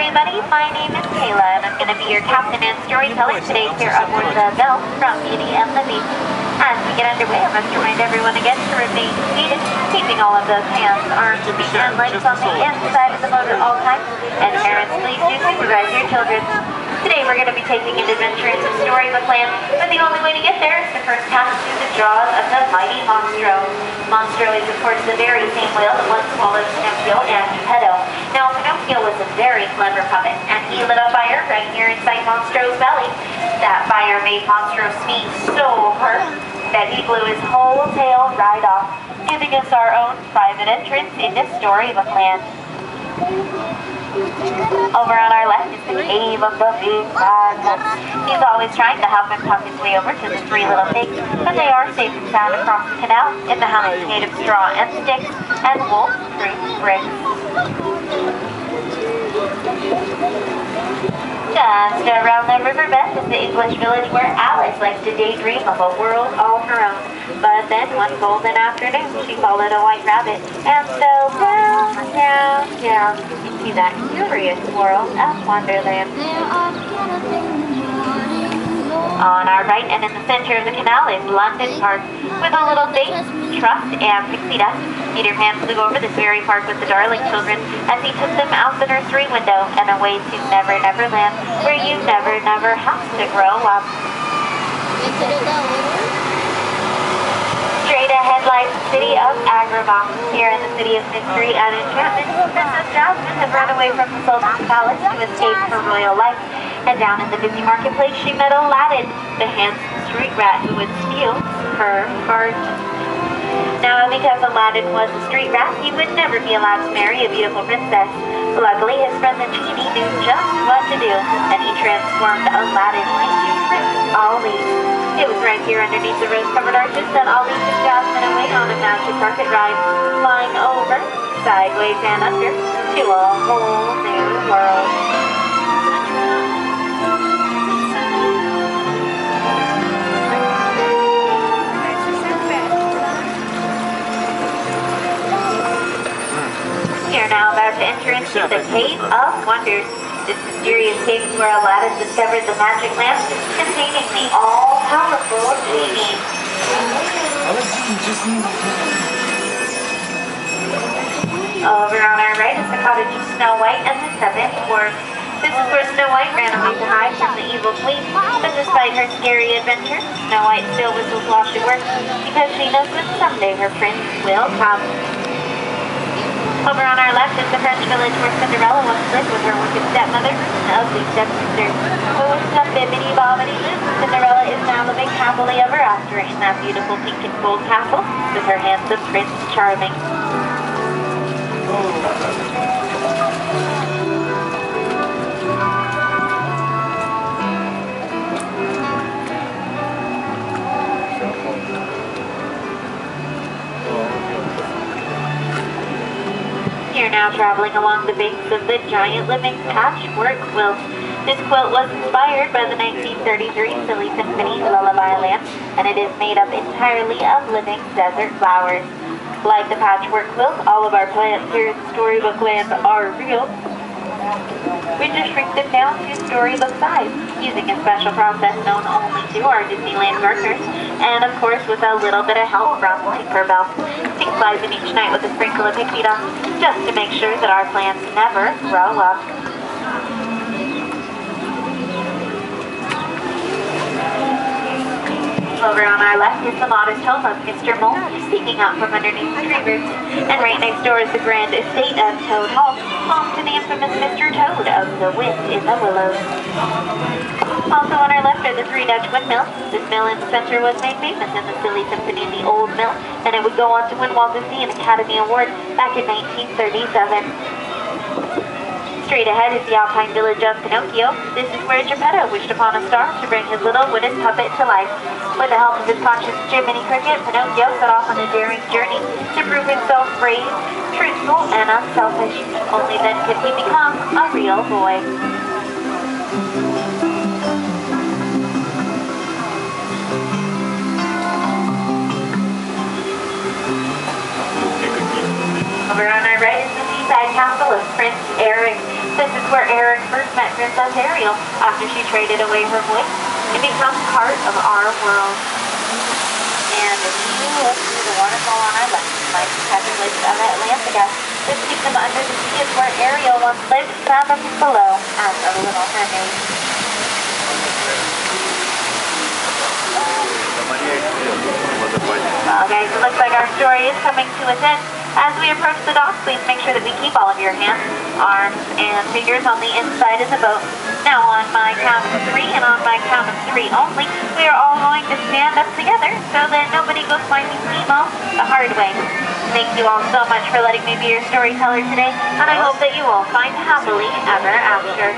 everybody, my name is Kayla and I'm going to be your captain and storyteller today here on board the Belle from Beauty and the Beast. As we get underway, I must remind everyone again to remain seated, keeping all of those hands, arms, feet, and legs on the inside of the boat at all times. And parents, please do supervise your children. Today we're going to be taking an adventure into Storybook Land, but the only way to get there is to first pass through the jaws of the mighty Monstro. Monstro is of course the very same whale that once swallowed Pinocchio and Geppetto. Now Pinocchio was a very clever puppet, and he lit a fire right here inside Monstro's belly. That fire made Monstro sneeze so hard that he blew his whole tail right off, giving us our own private entrance into Storybook Land. Over on our left is the cave of the big bad wolf. He's always trying to help him tuck his way over to the three little pigs, but they are safe and sound across the canal in the house made of straw and sticks and wolf-proof bricks. Just around the river bend is the English village where Alice likes to daydream of a world all her own. But then one golden afternoon, she followed a white rabbit and fell down, down, down into that curious world of Wonderland. On our right and in the center of the canal is London Park, with a little date, trust, and pixie dust. Peter Pan flew over this very park with the darling children as he took them out the nursery window and away to Never Never Land, where you never, never have to grow up. Straight ahead lies the city of Agrabah. Here in the city of mystery and enchantment, Princess Jasmine had run away from the Sultan's palace to escape her royal life. And down in the busy marketplace, she met Aladdin, the handsome street rat who would steal her heart. Now, because Aladdin was a street rat, he would never be allowed to marry a beautiful princess. Luckily, his friend the genie knew just what to do, and he transformed Aladdin into Prince Ali. It was right here underneath the rose-covered arches that Ali took Jasmine away on a magic carpet ride, flying over, sideways and under, to a whole new world. We are now about to enter into the Cave of Wonders. This mysterious cave is where Aladdin discovered the magic lamp containing the all-powerful genie. Over on our right is the cottage of Snow White and the Seven Dwarfs. This is where Snow White ran away to hide from the evil queen, but despite her scary adventure, Snow White still whistles while she works because she knows that someday her prince will come. Over on our left is the French village where Cinderella once lived with her wicked stepmother and ugly stepsister. But with some bibbidi-bobbidi-boo, Cinderella is now living happily ever after in that beautiful pink and gold castle with her handsome Prince Charming. You're now traveling along the banks of the giant living patchwork quilt. This quilt was inspired by the 1933 Silly Symphony Lullaby Land, and it is made up entirely of living desert flowers. Like the patchwork quilt, all of our plants here in Storybook Land are real. We just shrink them down to storybook size, using a special process known only to our Disneyland partners, and of course with a little bit of help from Tinkerbell. Pink flies in each night with a sprinkle of pixie dust, just to make sure that our plants never grow up. Over on our left is the modest home of Mr. Mole, peeking out from underneath the tree roots. And right next door is the grand estate of Toad Hall, home to the infamous Mr. Toad of the Wind in the Willows. Also on our left are the three Dutch windmills. This mill in the center was made famous in the Silly Symphony, the Old Mill, and it would go on to win Walt Disney an Academy Award back in 1937. Straight ahead is the Alpine village of Pinocchio. This is where Geppetto wished upon a star to bring his little wooden puppet to life. With the help of his conscious Jiminy Cricket, Pinocchio set off on a daring journey to prove himself brave, truthful, and unselfish. Only then could he become a real boy. Over on our right is the seaside castle of Prince Eric. This is where Eric first met Princess Ariel after she traded away her voice and become part of our world. And if you look through the waterfall on our left, you might catch a glimpse of Atlantica. This kingdom under the sea is where Ariel once lived, fathoms below, as a little mermaid. Well guys, it looks like our story is coming to its end. As we approach the dock, please make sure that we keep all of your hands, arms, and fingers on the inside of the boat. Now on my count of 3 and on my count of 3 only, we are all going to stand up together so that nobody goes finding Nemo the hard way. Thank you all so much for letting me be your storyteller today, and I hope that you all find happily ever after.